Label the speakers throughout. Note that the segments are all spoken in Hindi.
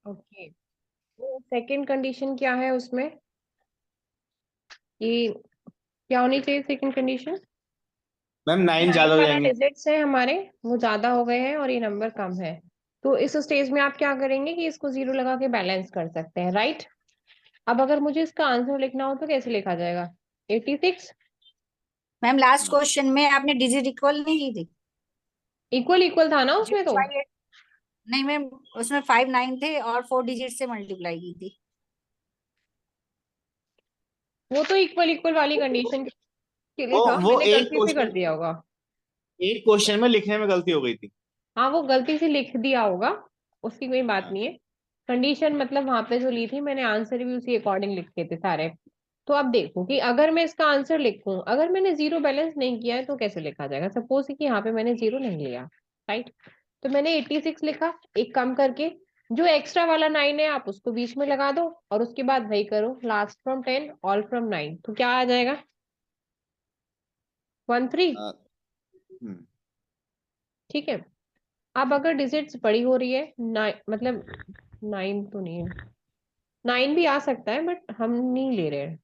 Speaker 1: ओके, तो सेकंड कंडीशन क्या है उसमें, कि क्या होनी चाहिए सेकंड कंडीशन?
Speaker 2: मैम 9
Speaker 1: नाइन
Speaker 2: ज्यादा हो
Speaker 1: वाला
Speaker 2: जाएंगे।
Speaker 1: डिजिट्स है हमारे, वो ज्यादा हो गए हैं और ये नंबर कम है। तो इस स्टेज में आप क्या करेंगे कि इसको जीरो लगा के बैलेंस कर सकते हैं, राइट? अब अगर मुझे इसका आंसर लिखना हो तो कैसे लिखा जाएगा? 86।
Speaker 3: मैम लास्ट क्वेश्चन में आपने डिजिट इक्वल नहीं की थी?
Speaker 1: इक्वल इक्वल था ना उसमें तो।
Speaker 3: 058। नहीं मैम, उसमें 5 9 थे और 4 डिजिट से मल्टीप्लाई की थी।
Speaker 1: वो तो इक्वल इक्वल वाली कंडीशन के लिए
Speaker 2: वो
Speaker 1: था,
Speaker 2: वो
Speaker 1: मैंने गलती से कर दिया होगा।
Speaker 2: एक क्वेश्चन में लिखने में गलती हो गई थी।
Speaker 1: हाँ, वो गलती से लिख दिया होगा, उसकी कोई बात
Speaker 2: हाँ।
Speaker 1: नहीं है। कंडीशन मतलब वहां पे जो ली थी मैंने, आंसर भी उसी अकॉर्डिंग लिखे थे सारे। तो अब देखो कि अगर मैं इसका आंसर लिखूं, अगर मैंने जीरो बैलेंस नहीं किया है तो कैसे लिखा जाएगा? सपोज कि यहाँ पे मैंने जीरो नहीं लिया, राइट? तो मैंने 86 लिखा, एक कम करके जो एक्स्ट्रा वाला 9 है आप उसको बीच में लगा दो, और उसके बाद वही करो, लास्ट फ्रॉम 10 ऑल फ्रॉम 9, तो क्या आ जाएगा? 13।
Speaker 2: हाँ, हम्म।
Speaker 1: ठीक है। अब अगर डिजिट्स बड़ी हो रही है, मतलब 9 तो नहीं है, 9 भी आ सकता है बट हम नहीं ले रहे हैं।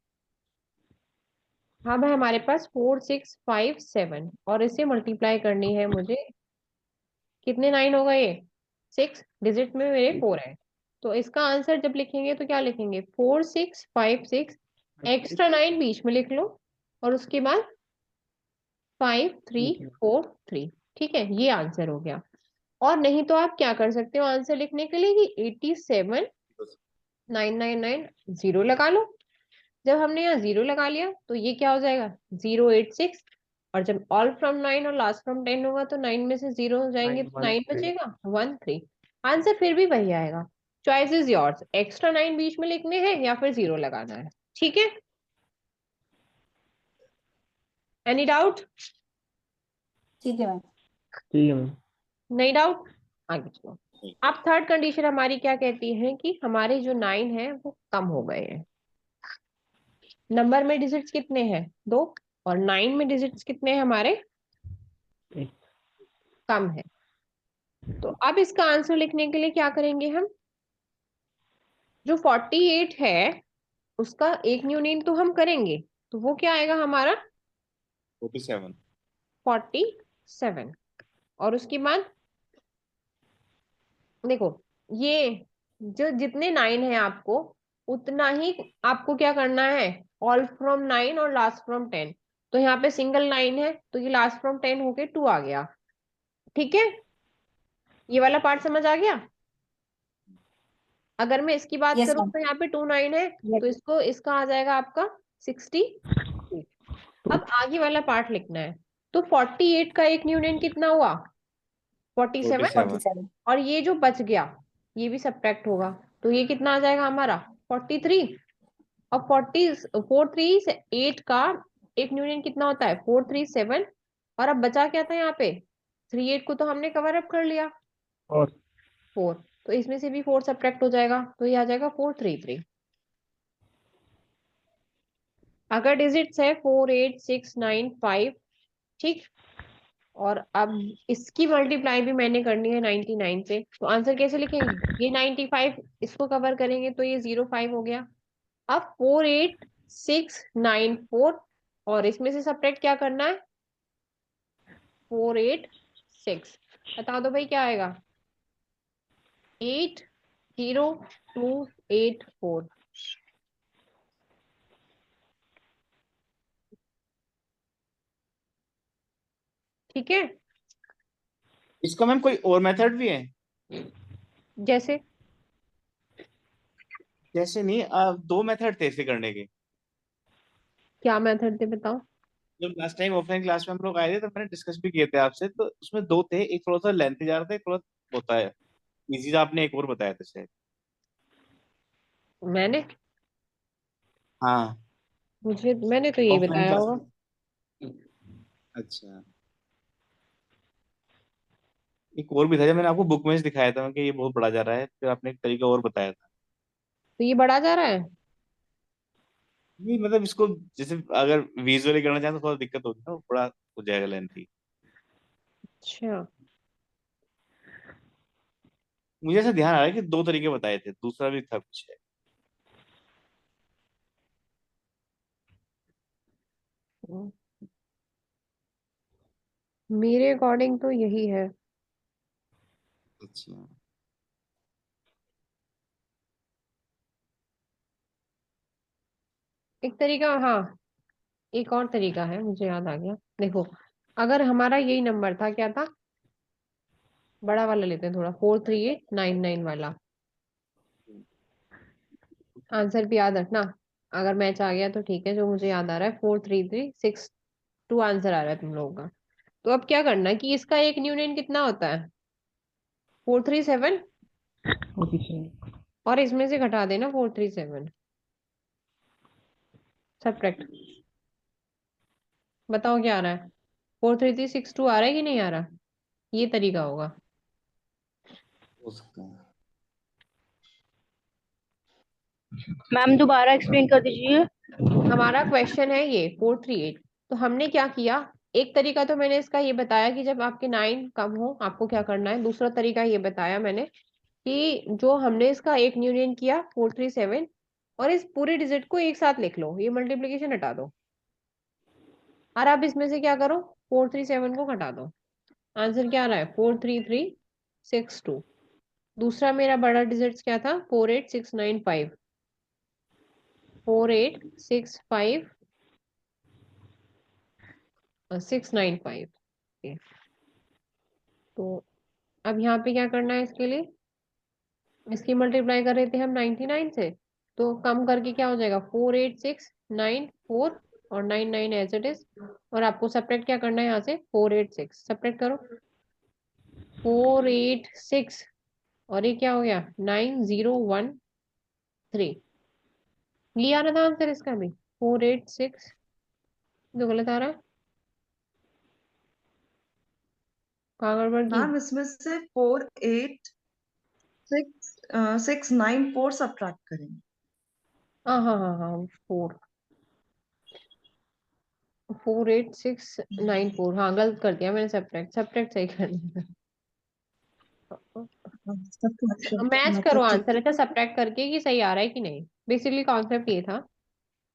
Speaker 1: अब है हमारे पास 4 6 5 7, और इसे मल्टीप्लाई करनी है मुझे। कितने 9 होगा ये? 6 डिजिट में मेरे 4 है। तो इसका आंसर जब लिखेंगे तो क्या लिखेंगे? 4 6 5 6, एक्स्ट्रा 9 बीच में लिख लो, और उसके बाद 5 3 4 3। ठीक है, ये आंसर हो गया। और नहीं तो आप क्या कर सकते हो आंसर लिखने के लिए, कि 87 9 9 9 जीरो लगा लो। जब हमने यहाँ जीरो लगा लिया तो ये क्या हो जाएगा? 0 8 6। और जब ऑल फ्रॉम 9 और लास्ट फ्रॉम 10 होगा तो 9 में से जीरो हो जाएंगे तो 9 बचेगा, 1 3। आंसर फिर भी वही आएगा। चॉइस इज योर्स, एक्स्ट्रा 9 बीच में लिखने हैं या फिर जीरो लगाना है। ठीक है, एनी डाउट?
Speaker 3: ठीक है मैम।
Speaker 4: ठीक है मैम।
Speaker 1: नहीं डाउट, आगे चलो। अब थर्ड कंडीशन हमारी क्या कहती है कि हमारे जो 9 है वो कम हो गए हैं। नंबर में डिजिट्स कितने हैं? दो। और 9 में डिजिट्स कितने हैं हमारे?
Speaker 4: एक।
Speaker 1: कम है। तो अब इसका आंसर लिखने के लिए क्या करेंगे हम? जो 48 है उसका एक यूनियन तो हम करेंगे, तो वो क्या आएगा हमारा?
Speaker 2: 47।
Speaker 1: 47। और उसके बाद देखो, ये जो जितने 9 है आपको, उतना ही आपको क्या करना है? ऑल फ्रॉम 9 और लास्ट फ्रॉम 10। तो यहाँ पे सिंगल 9 है तो ये लास्ट फ्रॉम 10 होके 2 आ गया। ठीक है, ये वाला पार्ट समझ आ गया? अगर मैं इसकी बात
Speaker 3: यस
Speaker 1: करूँ
Speaker 3: मैम।
Speaker 1: तो यहाँ पे 2 9 है, तो इसको इसका आ जाएगा आपका 60। अब आगे वाला पार्ट लिखना है। तो 48 का एक यूनियन कितना हुआ? 47।
Speaker 2: 47।
Speaker 3: 47।
Speaker 1: और ये जो बच गया ये भी सब्ट्रैक्ट होगा, तो ये कितना आ जाएगा हमारा? 43। और 4 3 8 का एक यूनियन कितना होता है? 4 3 7। और अब बचा क्या था यहाँ पे? 3 8 को तो हमने कवर अप कर लिया,
Speaker 4: और
Speaker 1: 4। तो इसमें से भी 4 सब्ट्रैक्ट हो जाएगा, तो ये आ जाएगा 4 3 3। अगर डिजिट्स है 4 8 6 9 5, ठीक। और अब इसकी मल्टीप्लाई भी मैंने करनी है 99 से, तो आंसर कैसे लिखेंगे? ये 95 इसको कवर करेंगे तो ये 05 हो गया। अब 4 8 6 9 4, और इसमें से सब्ट्रैक्ट क्या करना है? 4 8 6। बता दो भाई क्या आएगा? 8 0 2 8 4। ठीक है,
Speaker 2: इसका मैम कोई और मेथड भी है?
Speaker 1: जैसे
Speaker 2: जैसे नहीं, दो मेथड थे इसे करने के।
Speaker 1: क्या मेथड थे बताओ?
Speaker 2: जब लास्ट टाइम ऑफलाइन क्लास में हम लोग आए थे तो मैंने डिस्कस भी किए थे आपसे, तो उसमें दो थे, एक थोड़ा सा लेंथी जा रहा था, एक थोड़ा होता है इजी। आपने एक और बताया था शायद।
Speaker 1: मैंने
Speaker 2: हाँ।
Speaker 1: मैंने तो यही
Speaker 2: ऑफलाइन
Speaker 1: बताया
Speaker 2: क्लास
Speaker 1: होगा।
Speaker 2: में। अच्छा। एक और भी था जब मैंने आपको बुक में से दिखाया था कि ये बहुत बड़ा जा रहा है, फिर आपने एक तरीका और बताया था।
Speaker 1: तो ये बढ़ा जा रहा है।
Speaker 2: नहीं मतलब इसको जैसे अगर विजुअली करना चाहें तो थोड़ा दिक्कत होती है ना, बड़ा हो जाएगा लेंथी।
Speaker 1: अच्छा,
Speaker 2: मुझे ऐसा ध्यान आ रहा है कि दो तरीके बताए थे, दूसरा भी था कुछ है।
Speaker 1: मेरे अकॉर्डिंग तो यही है।
Speaker 2: अच्छा।
Speaker 1: एक तरीका, हाँ, एक और तरीका है, मुझे याद आ गया। देखो, अगर हमारा यही नंबर था, क्या था, बड़ा वाला लेते हैं थोड़ा, 43899 वाला। आंसर भी याद रखना, अगर मैच आ गया तो ठीक है। जो मुझे याद आ रहा है 43362 आंसर आ रहा है तुम लोगों का। तो अब क्या करना है कि इसका एक यूनियन कितना होता है, 437,
Speaker 4: 47।
Speaker 1: और इसमें से घटा देना 437, सब्ट्रैक्ट। बताओ क्या आ रहा है, 43362 आ रहा है कि नहीं आ रहा। ये तरीका होगा।
Speaker 2: हो सकता है।
Speaker 5: मैम दोबारा एक्सप्लेन कर दीजिए।
Speaker 1: हमारा क्वेश्चन है ये 438। तो हमने क्या किया, एक तरीका तो मैंने इसका ये बताया कि जब आपके 9 कम हो आपको क्या करना है। दूसरा तरीका ये बताया मैंने कि जो हमने इसका एक यूनियन किया 437, और इस पूरे डिजिट को एक साथ लिख लो, ये मल्टीप्लीकेशन हटा दो, और अब इसमें से क्या करो, 437 को घटा दो। आंसर क्या आ रहा है, 43362। दूसरा मेरा बड़ा डिजिट क्या था, 48695, 4865695। तो अब यहाँ पे क्या करना है इसके लिए, इसकी मल्टीप्लाई कर रहे थे हम 99 से, तो कम करके क्या हो जाएगा, 48694, और 99 एज इट इज। और आपको सब्ट्रैक्ट क्या करना है यहाँ से, 486 सब्ट्रैक्ट करो, 486, और ये क्या हो गया, 9013। ये आ रहा था आंसर इसका भी, 486, जो गलत आ रहा है, कहाँ गड़बड़ की।
Speaker 6: मैम इसमें से 48694 सब्ट्रैक्ट करेंगे।
Speaker 1: हाँ हाँ हाँ हाँ, 48694, हाँ गलत कर दिया मैंने, सब्ट्रैक्ट सब्ट्रैक्ट सही कर दिया। मैच करो
Speaker 6: मतलब ठीक
Speaker 1: आंसर
Speaker 6: है।
Speaker 1: अच्छा सब्ट्रैक्ट करके कि सही आ रहा है कि नहीं। बेसिकली कॉन्सेप्ट ये था।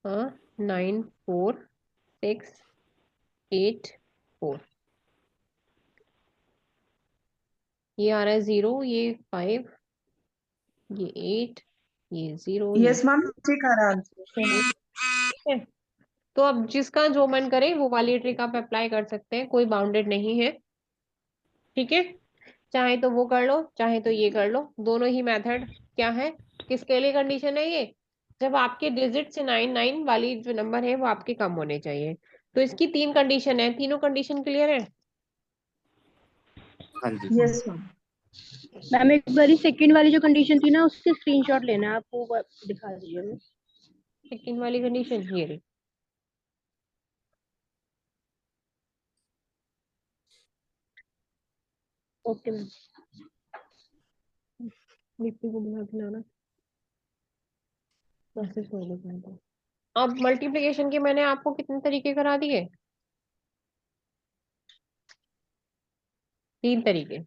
Speaker 1: हाँ, 94684, ये आ रहा है 0, ये 5, ये 8, ये 0, ये
Speaker 6: यस मैम ठीक आ रहा है आंसर।
Speaker 1: ठीक है। तो अब जिसका जो मन करे वो वाली ट्रिक आप अप्लाई कर सकते हैं, कोई बाउंडेड नहीं है। ठीक है, चाहे तो वो कर लो, चाहे तो ये कर लो, दोनों ही मेथड क्या है, किसके लिए कंडीशन है ये, जब आपके डिजिट से 99 वाली जो नंबर है वो आपके कम होने चाहिए। तो इसकी 3 कंडीशन है, तीनों कंडीशन क्लियर है।
Speaker 2: हाँ जी।
Speaker 6: Yes ma'am.
Speaker 5: मैम एक बारी सेकंड वाली जो कंडीशन थी ना उसके स्क्रीनशॉट लेना है, आप वो दिखा दीजिए हमें।
Speaker 1: सेकंड वाली कंडीशन ये रही।
Speaker 5: Okay ma'am.
Speaker 1: दीप्ति को बुला के लाना, मैसेज कर दो। अब मल्टीप्लिकेशन के मैंने आपको कितने तरीके करा दिए, 3 तरीके।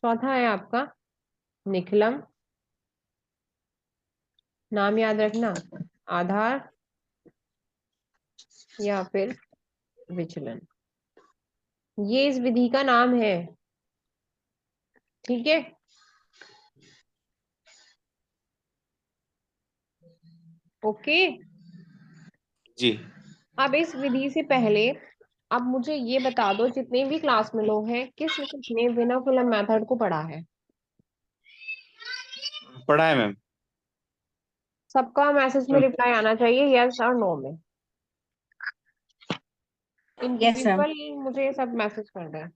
Speaker 1: चौथा है आपका निखिलम, नाम याद रखना, आधार या फिर विचलन, ये इस विधि का नाम है। ठीक है, ओके।
Speaker 2: जी।
Speaker 1: अब इस विधि से पहले अब मुझे ये बता दो, जितने भी क्लास में लोग हैं, किस ने बिना फिल्म मेथड को पढ़ा है।
Speaker 2: पढ़ा है मैम।
Speaker 1: सबका मैसेज में रिप्लाई आना चाहिए यस और नो में।
Speaker 3: Yes ma'am.
Speaker 1: इंडिविजुअल मुझे सब मैसेज कर दें।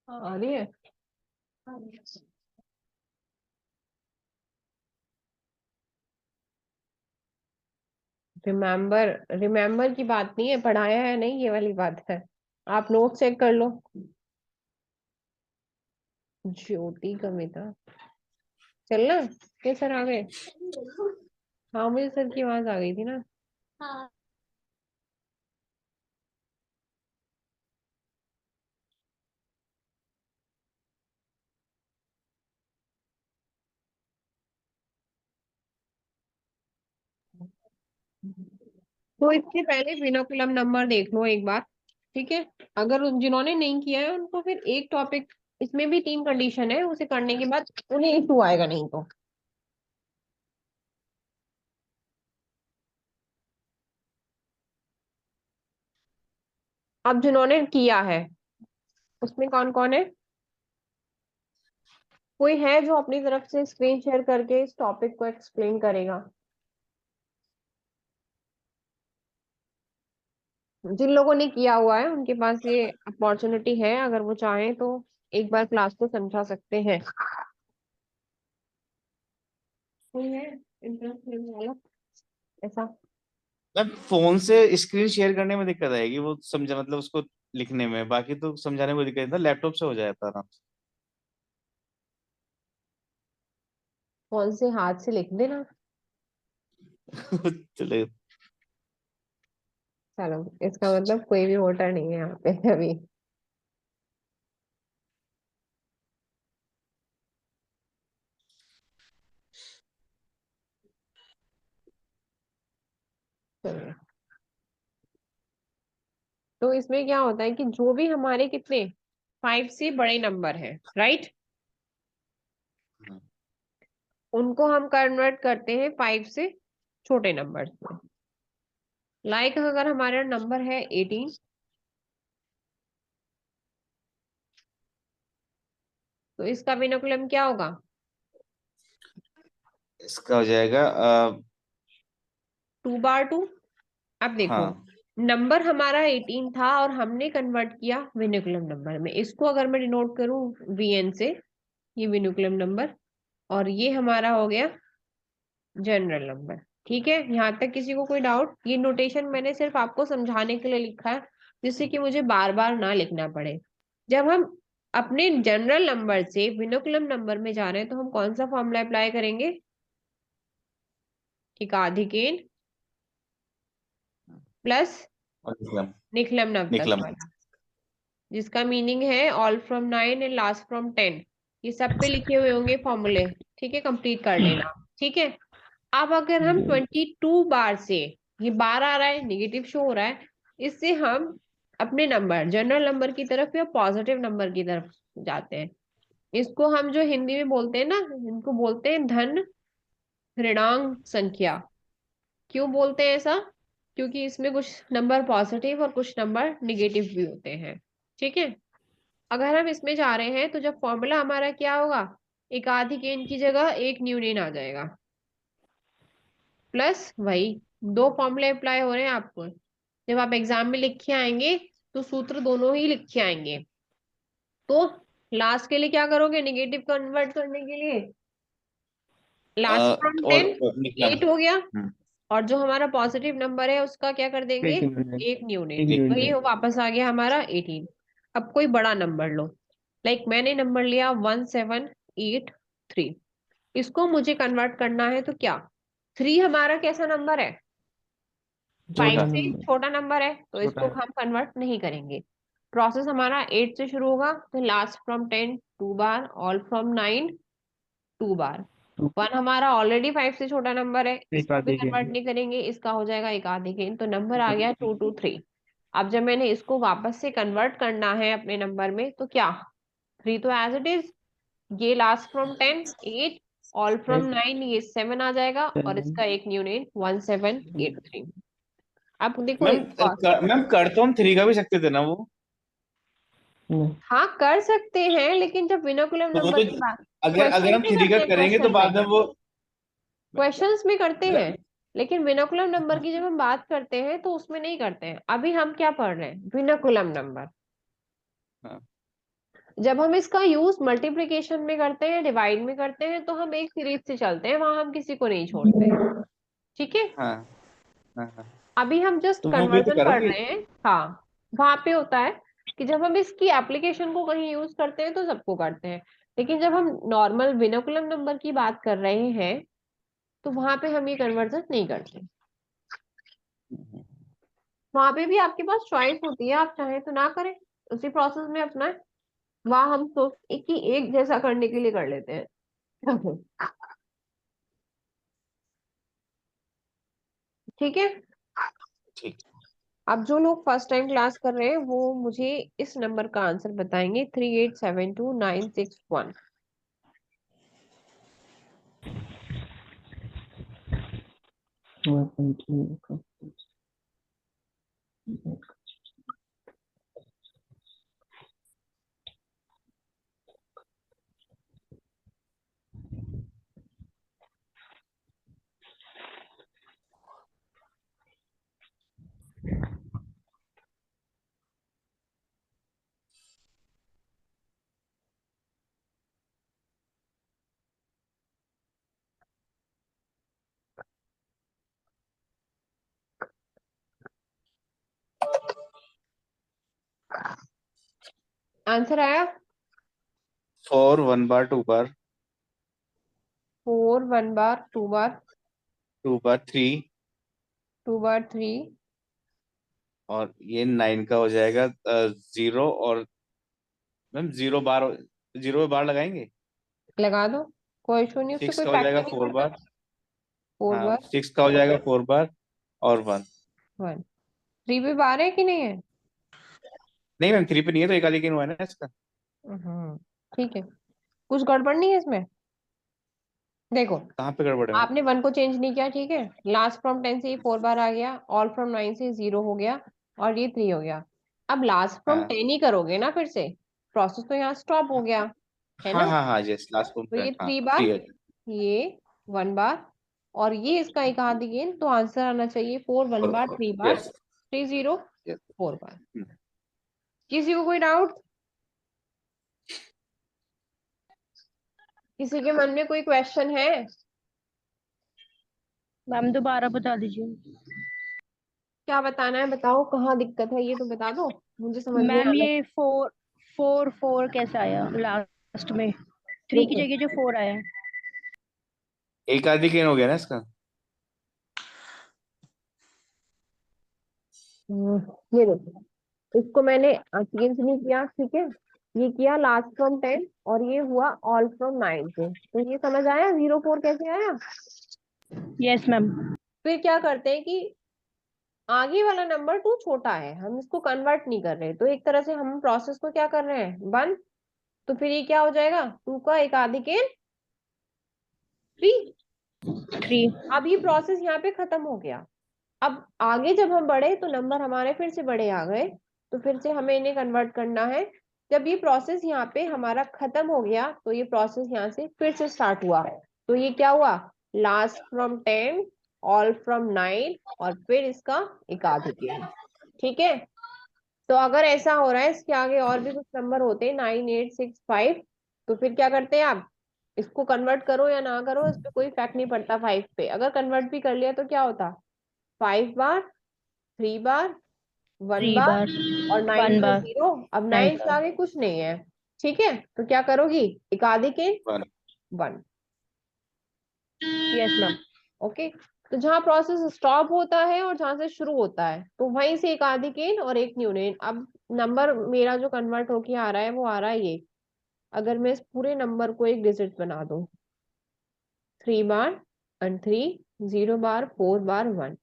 Speaker 1: हाँ, आ रही है। रिमेम्बर रिमेम्बर की बात नहीं है, पढ़ाया है नहीं, ये वाली बात है। आप नोट चेक कर लो। ज्योति कविता चलना के सर आ गए। हाँ मुझे सर की आवाज आ गई थी ना। तो इसके पहले विनोकुलम नंबर देख लो एक बार, ठीक है। अगर जिन्होंने नहीं किया है उनको फिर एक टॉपिक, इसमें भी 3 कंडीशन है, उसे करने के बाद उन्हें इशू आएगा नहीं तो। अब जिन्होंने किया है उसमें कौन कौन है? कोई है जो अपनी तरफ से स्क्रीन शेयर करके इस टॉपिक को एक्सप्लेन करेगा? जिन लोगों ने किया हुआ है उनके पास ये अपॉर्चुनिटी है, अगर वो चाहें तो एक बार क्लास को समझा सकते हैं। कोई है इंटरेस्ट लेने वाला ऐसा?
Speaker 2: मैम फोन से स्क्रीन शेयर करने में दिक्कत आएगी, वो समझा मतलब उसको लिखने में, बाकी तो समझाने में कोई दिक्कत नहीं था, लैपटॉप से हो जाता आराम
Speaker 1: कौन से हाथ से लिख देना।
Speaker 2: से। चले।
Speaker 1: चलो इसका मतलब कोई भी वोटर नहीं है यहाँ पे अभी। चलिए, तो इसमें क्या होता है कि जो भी हमारे कितने 5 से बड़े नंबर है, राइट, उनको हम कन्वर्ट करते हैं 5 से छोटे नंबर में। लाइक अगर हमारा नंबर है 18, तो इसका विनोकुलम क्या होगा?
Speaker 2: इसका हो जाएगा
Speaker 1: 2 बार 2। अब देखो,
Speaker 2: हाँ
Speaker 1: नंबर हमारा 18 था और हमने कन्वर्ट किया विनोकुलम नंबर में। इसको अगर मैं डिनोट करूं वीएन से, ये विनोकुलम नंबर, और ये हमारा हो गया जनरल नंबर। ठीक है, यहाँ तक किसी को कोई डाउट? ये नोटेशन मैंने सिर्फ आपको समझाने के लिए लिखा है, जिससे कि मुझे बार बार ना लिखना पड़े। जब हम अपने जनरल नंबर से विनोकुलम नंबर में जा रहे हैं तो हम कौन सा फॉर्मूला अप्लाई करेंगे? एकाधिकेन प्लस
Speaker 2: और निकलम।
Speaker 1: निखलम नवतक
Speaker 2: निकलम।
Speaker 1: वाला, जिसका मीनिंग है all from 9 and last from 10। ये सब पे लिखे हुए होंगे फॉर्मूले, ठीक है, कंप्लीट कर लेना। ठीक है, अब अगर हम 22 बार से, ये बार आ रहा है, नेगेटिव शो हो रहा है, इससे हम अपने नंबर जनरल नंबर की तरफ या पॉजिटिव नंबर की तरफ जाते हैं। इसको हम जो हिंदी में बोलते हैं ना, इनको बोलते हैं धन ऋणांक संख्या। क्यों बोलते हैं ऐसा? क्योंकि इसमें कुछ नंबर पॉजिटिव और कुछ नंबर निगेटिव भी होते हैं। ठीक है, अगर हम इसमें जा रहे हैं तो जब फॉर्मूला हमारा क्या होगा, एकाधिकेन की जगह एक न्यूनेन आ जाएगा, प्लस वही 2 फॉर्मूले अप्लाई हो रहे हैं आपको। जब आप एग्जाम में लिख के आएंगे तो सूत्र दोनों ही लिख के आएंगे। तो लास्ट के लिए क्या करोगे, निगेटिव कन्वर्ट करने के लिए लास्ट फ्रॉम
Speaker 2: और
Speaker 1: 10
Speaker 2: निकलम।
Speaker 1: 8 हो गया, और जो हमारा पॉजिटिव नंबर है उसका क्या कर देंगे,
Speaker 4: एक न्यूनतम।
Speaker 1: एक न्यूनेट,
Speaker 4: एक न्यूनतम।
Speaker 1: वही हो वापस आ गया हमारा 18। अब कोई बड़ा नंबर लो, लाइक मैंने नंबर लिया 1783। इसको मुझे कन्वर्ट करना है तो क्या, 3 हमारा कैसा नंबर है, 5
Speaker 2: छोटा।
Speaker 1: से छोटा नंबर है, तो
Speaker 4: छोटा
Speaker 1: इसको
Speaker 4: है।
Speaker 1: हम कन्वर्ट नहीं करेंगे। प्रोसेस हमारा 8 से शुरू होगा, तो last from 10 2 bar, all from 9 2 बार। 1 हमारा ऑलरेडी 5 से छोटा नंबर है,
Speaker 4: एक
Speaker 1: इसको भी
Speaker 4: आधे के
Speaker 1: कन्वर्ट नहीं करेंगे, इसका हो जाएगा एकाधिकेन, तो नंबर आ गया 223। अब जब मैंने इसको वापस से कन्वर्ट करना है अपने नंबर में तो क्या, 3 तो एज इट इज, ये लास्ट फ्रॉम 10 8, ऑल फ्रॉम 9 ये 7 आ जाएगा, और इसका एक न्यूनेन 1783। अब देखो
Speaker 2: मैम मैम कर तो हम 3 का भी सकते थे ना वो।
Speaker 1: हाँ कर सकते हैं, लेकिन जब विनोकुलम
Speaker 2: तो वो
Speaker 1: नंबर
Speaker 2: तो
Speaker 1: की बात,
Speaker 2: अगर
Speaker 1: क्वेश्चन
Speaker 2: हम
Speaker 1: में
Speaker 2: 3
Speaker 1: करते
Speaker 2: का
Speaker 1: हैं,
Speaker 2: करेंगे तो
Speaker 1: क्वेश्चन में,
Speaker 2: बाद में वो
Speaker 1: क्वेश्चंस में करते हैं, लेकिन विनोकुलम नंबर की जब हम बात करते हैं तो उसमें नहीं करते हैं। अभी हम क्या पढ़ रहे हैं, विनोकुलम नंबर।
Speaker 2: हाँ।
Speaker 1: जब हम इसका यूज मल्टीप्लिकेशन में करते हैं, डिवाइड में करते हैं, तो हम एक सीरीज से चलते हैं, वहां हम किसी को नहीं छोड़ते। ठीक है,
Speaker 2: हाँ हाँ।
Speaker 1: अभी हम जस्ट
Speaker 2: तो वो भी तो
Speaker 1: कन्वर्जन पढ़
Speaker 2: करोगे।
Speaker 1: रहे हैं। हाँ, वहां पे होता है कि जब हम इसकी एप्लीकेशन को कहीं यूज करते हैं तो सबको करते हैं, लेकिन जब हम नॉर्मल विनोकुलम नंबर की बात कर रहे हैं तो वहां पे हम ये कन्वर्जन नहीं करते। वहां पे भी आपके पास चॉइस होती है, आप चाहें तो ना करें, उसी प्रोसेस में अपना। वहां हम सोचते कि एक जैसा करने के लिए कर लेते हैं। ठीक है।
Speaker 2: ठीक।
Speaker 1: अब जो लोग फर्स्ट टाइम क्लास कर रहे हैं वो मुझे इस नंबर का आंसर बताएंगे, 387296 1।
Speaker 4: 4.2
Speaker 1: आंसर आया?
Speaker 2: 4 1 बार 2 बार
Speaker 1: 4 1 बार 2 बार
Speaker 2: 2 बार 3,
Speaker 1: 2 बार 3।
Speaker 2: और ये 9 का हो जाएगा 0, और मैम 0 बार लगाएंगे।
Speaker 1: लगा दो, कोई इशू नहीं, उससे
Speaker 2: 6
Speaker 1: कोई
Speaker 2: का हो
Speaker 1: फर्क
Speaker 2: जाएगा
Speaker 1: नहीं
Speaker 2: 4
Speaker 1: पड़ता।
Speaker 2: बार।
Speaker 1: 4
Speaker 2: हाँ,
Speaker 1: बार
Speaker 2: 6 का हो जाएगा 4 बार और 1।
Speaker 1: 1। 3 भी बार है कि नहीं है?
Speaker 2: नहीं मैम, 3 पे नहीं है, तो एक आधी हुआ है ना इसका।
Speaker 1: हम्म, ठीक है, कुछ गड़बड़ नहीं है इसमें। देखो,
Speaker 2: कहाँ पे गड़बड़ है मैम?
Speaker 1: आपने 1 को चेंज नहीं किया, ठीक है, लास्ट फ्रॉम 10 से ये 4 बार आ गया, ऑल फ्रॉम 9 से 0 हो गया, और ये 3 हो गया। अब लास्ट फ्रॉम
Speaker 2: हाँ
Speaker 1: 10 ही करोगे ना, फिर से प्रोसेस तो यहाँ स्टॉप हो गया, है
Speaker 2: हाँ
Speaker 1: ना?
Speaker 2: हाँ हाँ, यस, लास्ट
Speaker 1: तो ये
Speaker 2: कॉम्पोनेंट, हाँ
Speaker 1: 3
Speaker 2: 3
Speaker 1: बार,
Speaker 2: है।
Speaker 1: ये 1 बार, और ये इसका एक आध गेन, तो आंसर आना चाहिए 4 1 बार 3 बार
Speaker 2: यस
Speaker 1: 3 0
Speaker 2: यस।
Speaker 1: 4 बार। किसी को कोई डाउट? किसी के मन में कोई क्वेश्चन है?
Speaker 5: मैम दोबारा बता दीजिए।
Speaker 1: क्या बताना है, बताओ, कहाँ दिक्कत है ये तो बता दो, मुझे समझ नहीं आ
Speaker 5: मैम
Speaker 1: रहा।
Speaker 5: ये 4 4 4 कैसे आया लास्ट में? 3 की
Speaker 1: रुको,
Speaker 5: जगह जो 4 आया है।
Speaker 2: एक आधी गेन हो गया ना इसका।
Speaker 1: ये देखो, इसको मैंने चेंज नहीं किया, ठीक है, ये किया लास्ट फ्रॉम 10, और ये हुआ ऑल फ्रॉम 9 से, तो ये समझ आया 0 4 कैसे आया।
Speaker 5: Yes ma'am.
Speaker 1: फिर क्या करते हैं कि आगे वाला नंबर 2 छोटा है, हम इसको कन्वर्ट नहीं कर रहे, तो एक तरह से हम प्रोसेस को क्या कर रहे हैं, 1। तो फिर ये क्या हो जाएगा, 2 का एक आधी के 3।
Speaker 5: 3।
Speaker 1: अब ये प्रोसेस यहाँ पे खत्म हो गया। अब आगे जब हम बढ़े तो नंबर हमारे फिर से बड़े आ गए, तो फिर से हमें इन्हें कन्वर्ट करना है। जब ये प्रोसेस यहाँ पे हमारा खत्म हो गया तो ये प्रोसेस यहाँ से फिर से स्टार्ट हुआ, तो ये क्या हुआ, लास्ट फ्रॉम 10, ऑल फ्रॉम 9, और फिर इसका एक आधी गेन। ठीक है, तो अगर ऐसा हो रहा है इसके आगे और भी कुछ नंबर होते हैं 9865, तो फिर क्या करते हैं आप, इसको कन्वर्ट करो या ना करो इस पे कोई इफेक्ट नहीं पड़ता 5 पे। अगर कन्वर्ट भी कर लिया तो क्या होता, 5 बार 3 बार 1
Speaker 5: 3
Speaker 1: बार
Speaker 5: बार
Speaker 1: और 9
Speaker 5: 1
Speaker 1: का
Speaker 5: बार
Speaker 1: 0। अब
Speaker 5: 9
Speaker 1: 9 से
Speaker 5: बार।
Speaker 1: आगे कुछ नहीं है, ठीक है, तो क्या करोगी, एक आधे के
Speaker 2: 1।
Speaker 1: 1।
Speaker 5: Yes ma'am.
Speaker 1: ओके, तो जहाँ प्रोसेस स्टॉप होता है और जहां से शुरू होता है तो वहीं से एक आधी केन और एक न्यूनेन। अब नंबर मेरा जो कन्वर्ट होके आ रहा है वो आ रहा है ये, अगर मैं इस पूरे नंबर को एक डिजिट बना दूं, 3 बार and 3, 0 बार 4 बार 1।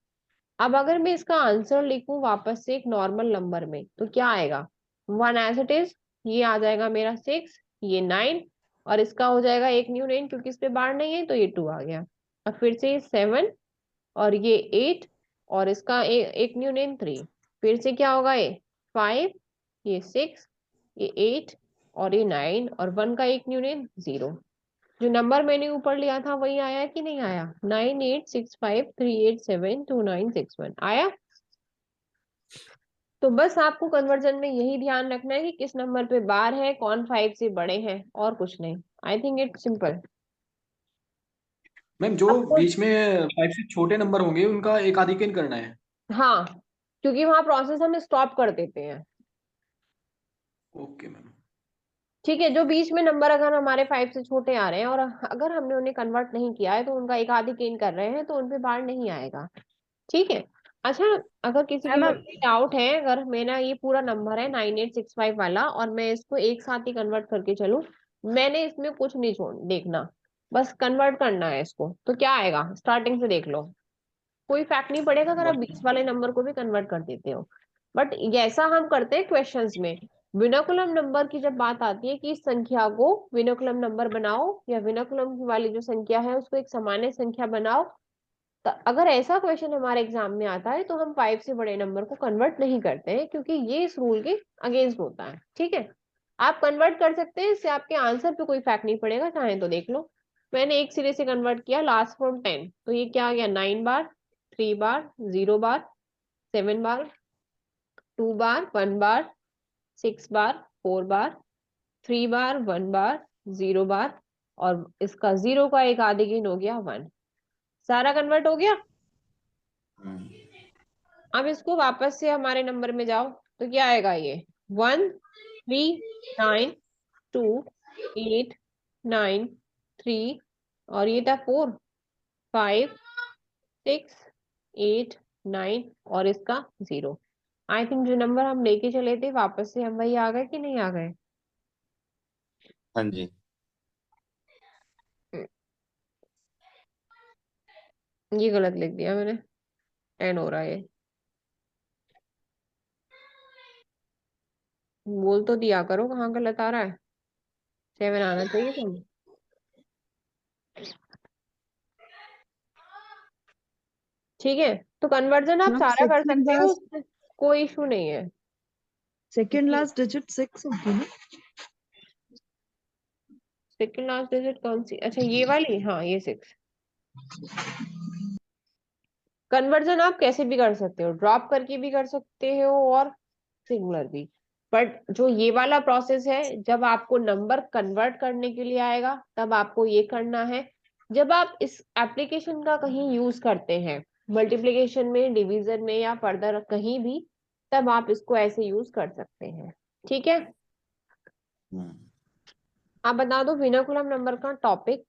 Speaker 1: अब अगर मैं इसका आंसर लिखूं वापस से एक नॉर्मल नंबर में तो क्या आएगा, 1 एज इट इज, ये आ जाएगा मेरा 6, ये 9, और इसका हो जाएगा एक न्यू नेम क्योंकि इस पे बार नहीं है तो ये 2 आ गया, और फिर से 7, और ये 8, और इसका एक न्यू नेम 3, फिर से क्या होगा, ये 5, ये 6, ये 8, और ये 9, और 1 का एक न्यू नेम 0। जो नंबर मैंने ऊपर लिया था वही आया कि नहीं आया, 9865387296 1 आया। तो बस आपको कन्वर्जन में यही ध्यान रखना है कि किस नंबर पे बार है, कौन 5 से बड़े हैं, और कुछ नहीं। I think it's simple.
Speaker 7: Ma'am जो
Speaker 1: आपको
Speaker 7: बीच में 5 से छोटे नंबर होंगे उनका एक आधी कैन करना है।
Speaker 1: हाँ, क्योंकि वहां प्रोसेस हम स्टॉप कर देते हैं।
Speaker 7: Okay ma'am.
Speaker 1: ठीक है, जो बीच में नंबर अगर हमारे 5 से छोटे आ रहे हैं और अगर हमने उन्हें कन्वर्ट नहीं किया है तो उनका एक आधी गेन कर रहे हैं तो उनपे बार नहीं आएगा। ठीक है। अच्छा, अगर किसी के
Speaker 5: मैम
Speaker 1: मन में डाउट है, अगर मेरा ये पूरा नंबर है 9865 वाला और मैं इसको एक साथ ही कन्वर्ट करके चलूं, मैंने इसमें कुछ नहीं छोड़ देखना, बस कन्वर्ट करना है इसको, तो क्या आएगा स्टार्टिंग से देख लो। कोई फैक्ट नहीं पड़ेगा अगर आप 20 वाले नंबर को भी कन्वर्ट कर देते हो। बट ऐसा हम करते हैं क्वेश्चंस में। विनोकुलम नंबर की जब बात आती है कि इस संख्या को विनोकुलम नंबर बनाओ या विनोकुलम वाली जो संख्या है उसको एक सामान्य संख्या बनाओ, तो अगर ऐसा क्वेश्चन हमारे एग्जाम में आता है तो हम 5 से बड़े नंबर को कन्वर्ट नहीं करते हैं, क्योंकि ये इस रूल के अगेंस्ट होता है। ठीक है, आप कन्वर्ट कर सकते हैं, इससे आपके आंसर पे कोई फैक्ट नहीं पड़ेगा, चाहे तो देख लो। मैंने एक सिरे से कन्वर्ट किया, लास्ट फ्रॉम 10, तो ये क्या आ गया, 9 बार, 3 बार, 0 बार, 7 बार, 2 बार, 1 बार, 6 बार, 4 बार, 3 बार, 1 बार, 0 बार, और इसका 0 का एक आधे गिन हो गया 1। सारा कन्वर्ट हो गया। अब इसको वापस से हमारे नंबर में जाओ तो क्या आएगा, ये 1 3 9 2 8 9 3, और ये था 4 5 6 8 9, और इसका 0। आई थिंक जो नंबर हम लेके चले थे वापस से हम वही आ गए कि नहीं आ गए।
Speaker 2: हाँ जी।
Speaker 1: ये गलत लिख दिया मैंने, एंड हो रहा है ये। बोल तो दिया करो कहाँ गलत आ रहा है, 7 आना चाहिए तुम। ठीक है, तो कन्वर्जन आप
Speaker 6: मैम
Speaker 1: सारा कर
Speaker 6: सेकंड
Speaker 1: सकते हो,
Speaker 6: लास्ट
Speaker 1: उसमें कोई इशू नहीं है।
Speaker 6: सेकंड लास्ट डिजिट 6 होगी ना?
Speaker 1: सेकंड लास्ट डिजिट कौन सी, अच्छा ये वाली, हाँ ये 6। कन्वर्जन आप कैसे भी कर सकते हो, ड्रॉप करके भी कर सकते हो और सिंगुलर भी। बट जो ये वाला प्रोसेस है, जब आपको नंबर कन्वर्ट करने के लिए आएगा तब आपको ये करना है। जब आप इस एप्लीकेशन का कहीं यूज करते हैं, मल्टीप्लिकेशन में, डिवीजन में या फर्दर कहीं भी, तब आप इसको ऐसे यूज कर सकते हैं। ठीक है, आप बता दो विनोकुलम नंबर का टॉपिक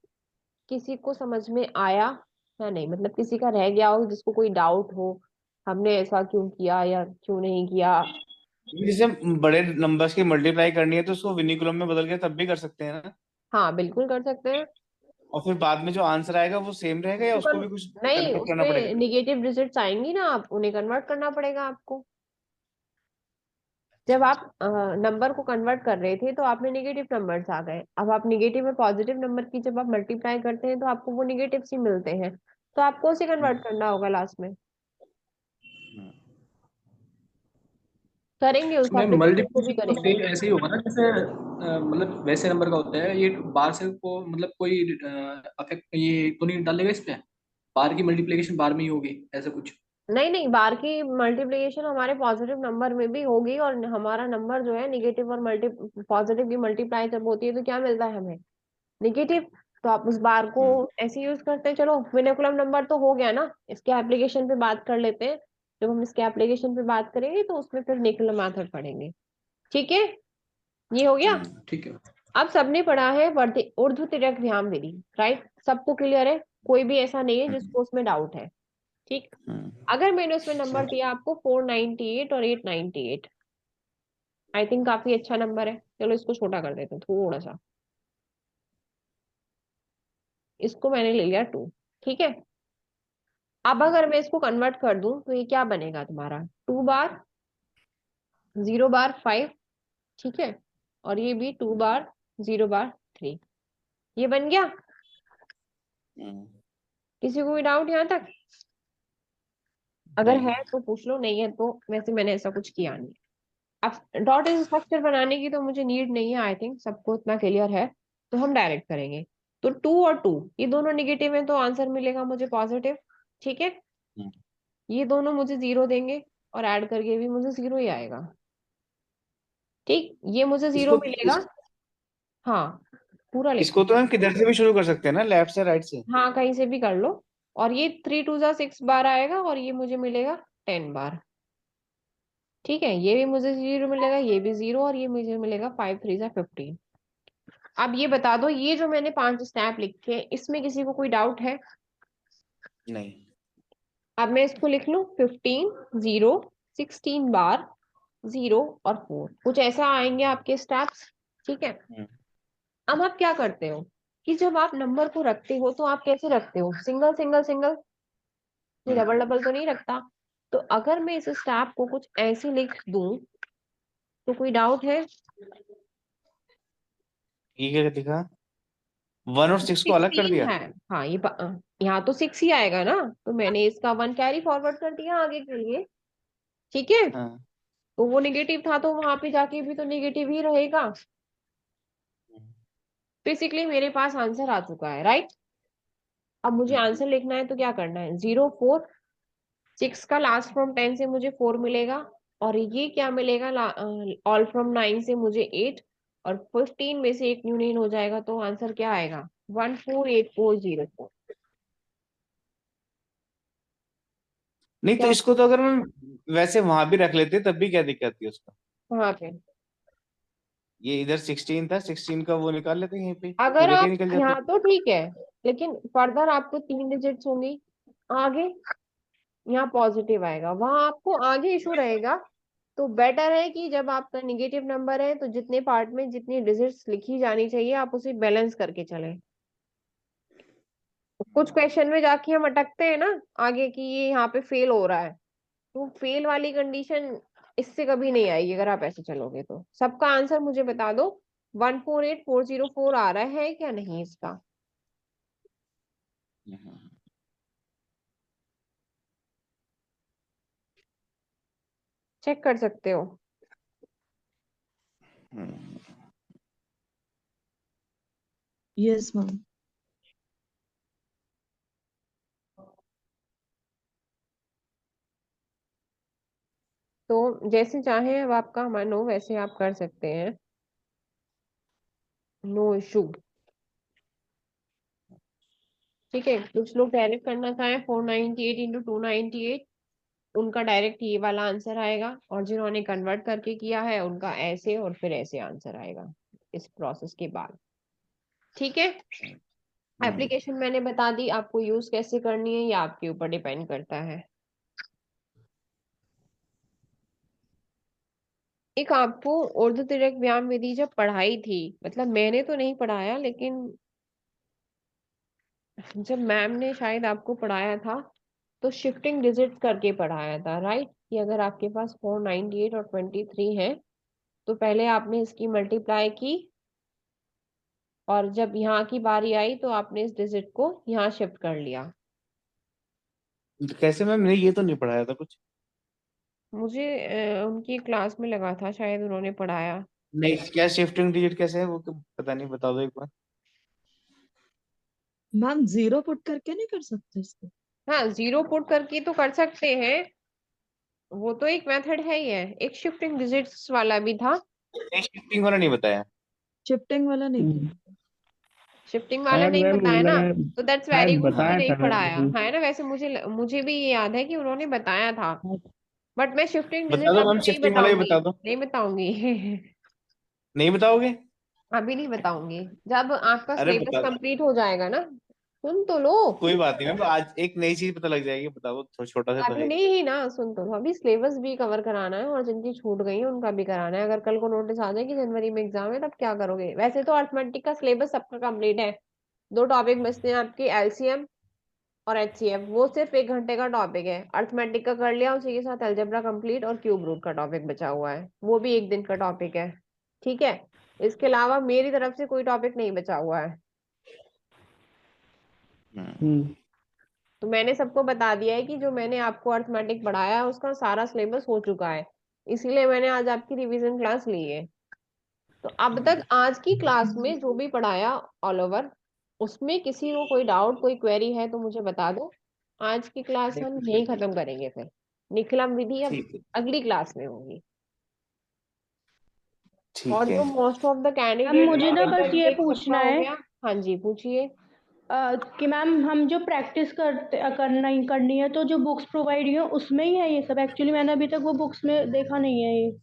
Speaker 1: किसी को समझ में आया या नहीं, मतलब किसी का रह गया हो जिसको कोई डाउट हो, हमने ऐसा क्यों किया या क्यों नहीं किया।
Speaker 2: जैसे बड़े नंबर्स की मल्टीप्लाई करनी है तो उसको विनिकुलम में बदल के तब भी कर सकते हैं ना?
Speaker 1: हाँ बिल्कुल कर सकते हैं।
Speaker 2: और फिर बाद में जो आंसर आएगा वो सेम रहेगा या
Speaker 1: तो
Speaker 2: उसको भी कुछ
Speaker 1: नहीं,
Speaker 2: कन्वर्ट करना
Speaker 1: उसमें
Speaker 2: पड़ेगा?
Speaker 1: निगेटिव डिजिट्स आएंगी ना, आप उन्हें कन्वर्ट करना पड़ेगा आपको। जब आप नंबर को कन्वर्ट कर रहे थे तो आपने निगेटिव नंबर्स आ गए, अब आप निगेटिव और पॉजिटिव नंबर की जब आप मल्टीप्लाई करते हैं तो आपको वो निगेटिव ही मिलते हैं, तो आपको उसे कन्वर्ट करना होगा लास्ट में। करेंगे, उस
Speaker 7: मैम
Speaker 1: एप्लीकेशन को भी
Speaker 7: मल्टीप्लिकेशन तो
Speaker 1: करेंगे।
Speaker 7: सेम ऐसे ही होगा ना जैसे मतलब वैसे नंबर का होता है ये बार से को मतलब कोई अफेक्ट ये तो नहीं डालेगा इस पे। बार की मल्टीप्लिकेशन बार में ही होगी ऐसा कुछ।
Speaker 1: नहीं नहीं, बार की मल्टीप्लिकेशन हमारे पॉजिटिव नंबर में भी होगी, और हमारा नंबर जो है निगेटिव और पॉजिटिव की मल्टीप्लाई जब होती है तो क्या मिलता है हमें, निगेटिव। तो आप उस बार को ऐसे यूज करते हैं। चलो विनोकुलम नंबर तो हो गया ना, इसके एप्लीकेशन पे बात कर लेते हैं। जब हम इसके एप्लीकेशन पे बात करेंगे तो उसमें फिर निकुलम मेथड पढ़ेंगे। ठीक है, ये हो गया।
Speaker 7: ठीक है।
Speaker 1: अब सबने पढ़ा है ऊर्ध्व तिर्यक विराम विधि, राइट, सबको क्लियर है, कोई भी ऐसा नहीं है जिसको उसमें डाउट है। ठीक, अगर मैंने उसमें नंबर दिया आपको 498 और 898, आई थिंक काफी अच्छा नंबर है, चलो इसको छोटा कर देते हैं थोड़ा सा, इसको मैंने ले लिया 2। ठीक है, अब अगर मैं इसको कन्वर्ट कर दूं तो ये क्या बनेगा तुम्हारा, 2 बार, 0 बार 5, ठीक है, और ये भी 2 बार, 0 बार 3, ये बन गया। किसी को भी डाउट यहाँ तक, अगर है तो पूछ लो, नहीं है तो वैसे मैंने ऐसा कुछ किया नहीं। अब डॉट स्ट्रक्चर बनाने की तो मुझे नीड नहीं है, आई थिंक सबको इतना क्लियर है, तो हम डायरेक्ट करेंगे। तो 2 और 2 ये दोनों निगेटिव है तो आंसर मिलेगा मुझे पॉजिटिव। ठीक है, ये दोनों मुझे 0 देंगे और ऐड करके भी मुझे 0 ही आएगा। ठीक, ये मुझे 0
Speaker 7: इसको
Speaker 1: मिलेगा। हाँ, पूरा
Speaker 2: इसको
Speaker 1: लिखो।
Speaker 2: तो हम किधर से भी शुरू कर सकते हैं ना, लेफ्ट से राइट से।
Speaker 1: हाँ, कहीं से भी कर लो। और ये 3 2 6 बार आएगा और ये मुझे मिलेगा 10 बार। ठीक है, ये भी मुझे 0 मिलेगा, ये भी 0, और ये मुझे मिलेगा 5 3 15। अब ये बता दो, ये जो मैंने 5 स्टेप लिखे हैं, इसमें किसी को कोई डाउट है?
Speaker 2: नहीं।
Speaker 1: अब मैं इसको लिख लूं, 15 0 16 बार 0 और 4, कुछ ऐसा आएंगे आपके स्टेप्स। ठीक है,
Speaker 2: हम्म।
Speaker 1: अब आप क्या करते हो कि जब आप नंबर को रखते हो तो आप कैसे रखते हो? सिंगल सिंगल सिंगल, ये
Speaker 2: हम्म।
Speaker 1: डबल डबल तो नहीं रखता। तो अगर मैं इस स्टेप को कुछ ऐसे लिख दूं तो कोई डाउट है?
Speaker 2: ये क्या दिखा, 1 और 6 को अलग कर
Speaker 1: 16
Speaker 2: दिया।
Speaker 1: है। हाँ, यहाँ तो 6 ही आएगा ना, तो मैंने इसका 1 कैरी फॉरवर्ड कर दिया आगे के लिए। ठीक है,
Speaker 2: हाँ।
Speaker 1: तो वो निगेटिव था तो वहां पे जाके भी तो निगेटिव ही रहेगा। बेसिकली मेरे पास आंसर आ चुका है, राइट? अब मुझे आंसर लिखना है तो क्या करना है, 0 4 6 का लास्ट फ्रॉम 10 से मुझे 4 मिलेगा, और ये क्या मिलेगा, ऑल फ्रॉम 9 से मुझे 8, और 15 में से एक यूनियन हो जाएगा, तो आंसर क्या आएगा, 148404।
Speaker 2: नहीं तो
Speaker 1: क्या
Speaker 2: इसको तो अगर हम वैसे वहां भी रख लेते तब भी क्या दिक्कत थी उसका।
Speaker 1: वहां पे?
Speaker 2: ये इधर 16 था, 16 का वो निकाल लेते यहीं पे,
Speaker 1: अगर
Speaker 2: इधर के
Speaker 1: आप
Speaker 2: निकल जाते।
Speaker 1: यहाँ तो ठीक है, लेकिन फर्दर आपको 3 डिजिट्स होंगी आगे, यहाँ पॉजिटिव आएगा, वहां आपको आगे इशू रहेगा। तो बेटर है कि जब आपका निगेटिव नंबर है तो जितने पार्ट में जितनी डिजिट्स लिखी जानी चाहिए आप उसे बैलेंस करके चलें। कुछ क्वेश्चन में जाके हम अटकते हैं ना आगे, कि ये यहाँ पे फेल हो रहा है, तो फेल वाली कंडीशन इससे कभी नहीं आएगी अगर आप ऐसे चलोगे। तो सबका आंसर मुझे बता दो, 148404 आ रहा है क्या नहीं इसका? चेक कर सकते हो।
Speaker 6: Yes ma'am.
Speaker 1: तो जैसे चाहे अब आपका मन हो वैसे आप कर सकते हैं, नो इशू। ठीक है, कुछ लोग डायरेक्ट करना चाहें 498 इंटू 298, उनका डायरेक्ट ये वाला आंसर आएगा, और जिन्होंने कन्वर्ट करके किया है उनका ऐसे और फिर ऐसे आंसर आएगा इस प्रोसेस के बाद। ठीक है, एप्लीकेशन मैंने बता दी, आपको यूज कैसे करनी है ये आपके ऊपर डिपेंड करता है। एक आपको उर्दू तिरक व्यायाम विधि जब पढ़ाई थी, मतलब मैंने तो नहीं पढ़ाया, लेकिन जब मैम ने शायद आपको पढ़ाया था तो शिफ्टिंग डिजिट करके पढ़ाया था, राइट? कि अगर आपके पास 498 और 23 है तो पहले आपने इसकी मल्टीप्लाई की, और जब यहाँ की बारी आई तो आपने इस डिजिट को यहाँ शिफ्ट कर लिया।
Speaker 2: तो कैसे मैम, नहीं ये तो नहीं पढ़ाया था कुछ।
Speaker 1: मुझे उनकी क्लास में लगा था शायद उन्होंने पढ़ाया।
Speaker 2: नहीं, क्या शिफ्टिंग डिजिट कैसे है वो पता नहीं, बता दो एक बार।
Speaker 6: मैम जीरो पुट करके नहीं कर सकते इसको?
Speaker 1: हाँ, 0 पुट करके तो कर सकते हैं, वो तो एक मेथड है ही है। एक शिफ्टिंग डिजिट्स वाला भी था।
Speaker 2: नहीं, शिफ्टिंग वाला नहीं बताया।
Speaker 6: शिफ्टिंग वाला नहीं
Speaker 4: हम्म,
Speaker 6: किया।
Speaker 1: शिफ्टिंग वाला
Speaker 4: शायद
Speaker 1: नहीं
Speaker 4: मैम
Speaker 1: बताया ना,
Speaker 4: मैंने
Speaker 1: तो दैट्स वेरी
Speaker 4: शायद
Speaker 1: गुड, मुझे
Speaker 4: बताया
Speaker 1: नहीं
Speaker 4: था मैम
Speaker 1: पढ़ाया
Speaker 4: कहीं।
Speaker 1: है ना। वैसे मुझे भी ये याद है कि उन्होंने बताया था, बट मैं शिफ्टिंग
Speaker 2: बता
Speaker 1: डिजिट
Speaker 2: दो
Speaker 1: अभी
Speaker 2: मैम,
Speaker 1: नहीं
Speaker 2: शिफ्टिंग वाला ही
Speaker 1: बताऊंगी,
Speaker 2: बता दो।
Speaker 1: नहीं बताऊंगी।
Speaker 2: नहीं बताओगे?
Speaker 1: अभी नहीं बताऊंगी, जब आपका
Speaker 2: अरे
Speaker 1: सिलेबस
Speaker 2: बता दो।
Speaker 1: कंप्लीट हो जाएगा ना। सुन तो लो।
Speaker 2: कोई बात नहीं मैम, आज एक नई चीज पता लग जाएगी, बता दो, छोटा सा तो
Speaker 1: अभी
Speaker 2: है।
Speaker 1: नहीं ही ना, सुन तो लो, अभी सिलेबस भी कवर कराना है और जिनकी छूट गई है उनका भी कराना है। अगर कल को नोटिस आ जाए कि जनवरी में एग्जाम है तब क्या करोगे? वैसे तो अर्थमेटिक का सिलेबस सबका कंप्लीट है, 2 टॉपिक बचते हैं आपके, एलसीएम और एचसीएफ, वो सिर्फ 1 घंटे का टॉपिक है। अर्थमेटिक का कर लिया, उसी के साथ अलजेब्रा कंप्लीट और क्यूब रूट का टॉपिक बचा हुआ है, वो भी 1 दिन का टॉपिक है। ठीक है, इसके अलावा मेरी तरफ से कोई टॉपिक नहीं बचा हुआ है।
Speaker 4: हम्म।
Speaker 1: तो मैंने सबको बता दिया है कि जो मैंने आपको अर्थमेटिक पढ़ाया है उसका सारा सिलेबस हो चुका है, इसीलिए मैंने आज आपकी रिवीजन क्लास ली है। तो अब तक आज की क्लास में जो भी पढ़ाया ऑल ओवर, उसमें किसी को कोई डाउट कोई क्वेरी है तो मुझे बता दो। आज की क्लास हम यहीं खत्म करेंगे, फिर निकलम विधि अब
Speaker 2: ठीक है।
Speaker 1: अगली क्लास में होगी।
Speaker 2: ठीक
Speaker 1: और
Speaker 2: है।
Speaker 1: जो most of the
Speaker 5: ma'am
Speaker 1: candidate
Speaker 5: मुझे ना बस ये पूछना है
Speaker 1: हाँ जी पूछिए।
Speaker 5: कि मैम हम जो प्रैक्टिस करनी है तो जो बुक्स प्रोवाइड है उसमें ही है ये सब? एक्चुअली मैंने अभी तक वो बुक्स में देखा नहीं है ये,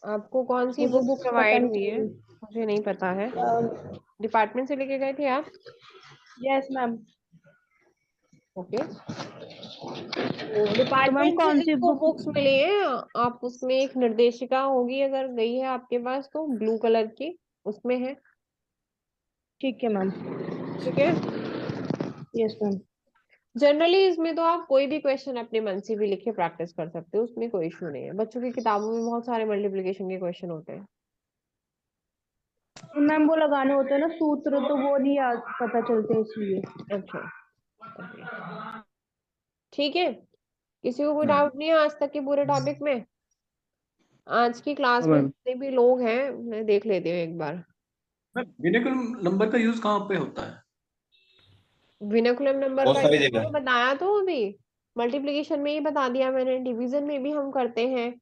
Speaker 1: आपको कौन सी
Speaker 5: मुझे
Speaker 1: बुक्स
Speaker 5: बुक्स पता
Speaker 1: प्रोवाइड
Speaker 5: नहीं
Speaker 1: हुई है?
Speaker 5: चली।
Speaker 1: मुझे नहीं पता है। डिपार्टमेंट से लेके गए थे आप?
Speaker 5: Yes ma'am.
Speaker 1: ओके, तो
Speaker 5: तो मैम
Speaker 1: डिपार्टमेंट से
Speaker 5: कौन सी
Speaker 1: जिसको
Speaker 5: बुक?
Speaker 1: बुक्स मिली है, आप उसमें एक निर्देशिका होगी अगर गई है आपके पास तो, ब्लू कलर की, उसमें है।
Speaker 5: ठीक है मैम।
Speaker 1: ठीक है।
Speaker 5: Yes ma'am.
Speaker 1: जनरली इसमें तो आप कोई भी क्वेश्चन अपने मन से भी लिख के प्रैक्टिस कर सकते हो, उसमें कोई इशू नहीं है। बच्चों की किताबों में बहुत सारे मल्टीप्लिकेशन के क्वेश्चन होते हैं।
Speaker 5: मैम वो लगाने होते हैं ना सूत्र, तो वो नहीं याद पता चलते इसलिए।
Speaker 1: अच्छा, ठीक है। किसी को कोई डाउट नहीं है आज तक के पूरे टॉपिक में? आज की क्लास में जितने भी लोग हैं मैं देख लेती हूँ एक बार।
Speaker 7: विनेकुलम नंबर का यूज कहाँ पे होता है?
Speaker 1: विनोकुलम नंबर
Speaker 2: बहुत
Speaker 1: का
Speaker 2: सारी
Speaker 1: यूज
Speaker 2: जगह।
Speaker 1: मैंने बताया तो अभी, मल्टीप्लिकेशन में ही बता दिया मैंने, डिवीजन में भी हम करते हैं।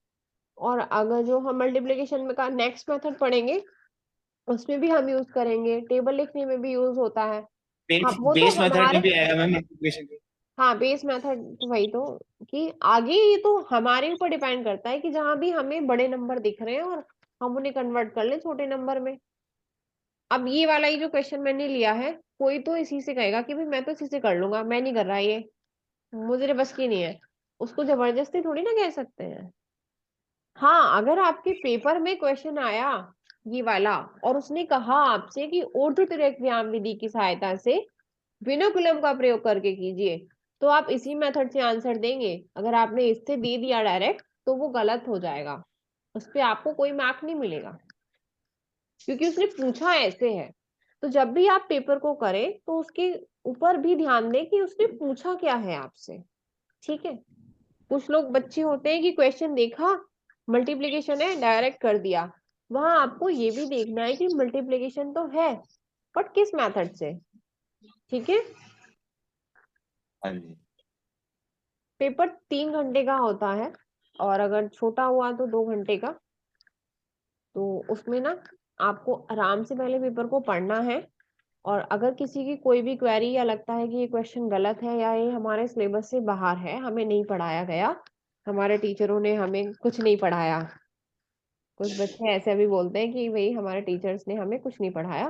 Speaker 1: और अगर जो हम मल्टीप्लिकेशन में का नेक्स्ट मेथड पढ़ेंगे उसमें भी हम यूज करेंगे, टेबल लिखने में भी यूज होता है। हाँ वो तो
Speaker 2: बेस मेथड में
Speaker 1: हमारे,
Speaker 2: भी आएगा मैम मल्टीप्लिकेशन के।
Speaker 1: हाँ बेस मेथड तो वही तो, कि आगे ये तो हमारे ऊपर डिपेंड करता है कि जहां भी हमें बड़े नंबर दिख रहे हैं और हम उन्हें कन्वर्ट कर लें छोटे नंबर में। अब ये वाला ही जो क्वेश्चन मैंने लिया है, कोई तो इसी से कहेगा कि भाई मैं तो इसी से कर लूंगा, मैं नहीं कर रहा ये, मुझे बस की नहीं है। उसको जबरदस्ती थोड़ी ना कह सकते हैं। हाँ अगर आपके पेपर में क्वेश्चन आया ये वाला और उसने कहा आपसे कि ऊर्ध्वतिर्यक व्यायाम विधि की सहायता से विनोकुलम का प्रयोग करके कीजिए, तो आप इसी मेथड से आंसर देंगे। अगर आपने इससे दे दिया डायरेक्ट तो वो गलत हो जाएगा, उस पर आपको कोई मार्क नहीं मिलेगा क्योंकि उसने पूछा ऐसे है। तो जब भी आप पेपर को करें तो उसके ऊपर भी ध्यान दें कि उसने पूछा क्या है आपसे। ठीक है। कुछ लोग बच्चे होते हैं कि क्वेश्चन देखा मल्टीप्लिकेशन है डायरेक्ट कर दिया, वहां आपको ये भी देखना है कि मल्टीप्लिकेशन तो है बट किस मेथड से। ठीक है।
Speaker 2: हाँ जी।
Speaker 1: पेपर 3 घंटे का होता है और अगर छोटा हुआ तो 2 घंटे का। तो उसमें ना आपको आराम से पहले पेपर को पढ़ना है, और अगर किसी की कोई भी क्वेरी या लगता है कि ये क्वेश्चन गलत है या ये हमारे सिलेबस से बाहर है, हमें नहीं पढ़ाया गया, हमारे टीचरों ने हमें कुछ नहीं पढ़ाया, कुछ बच्चे ऐसे भी बोलते हैं कि भाई हमारे टीचर्स ने हमें कुछ नहीं पढ़ाया,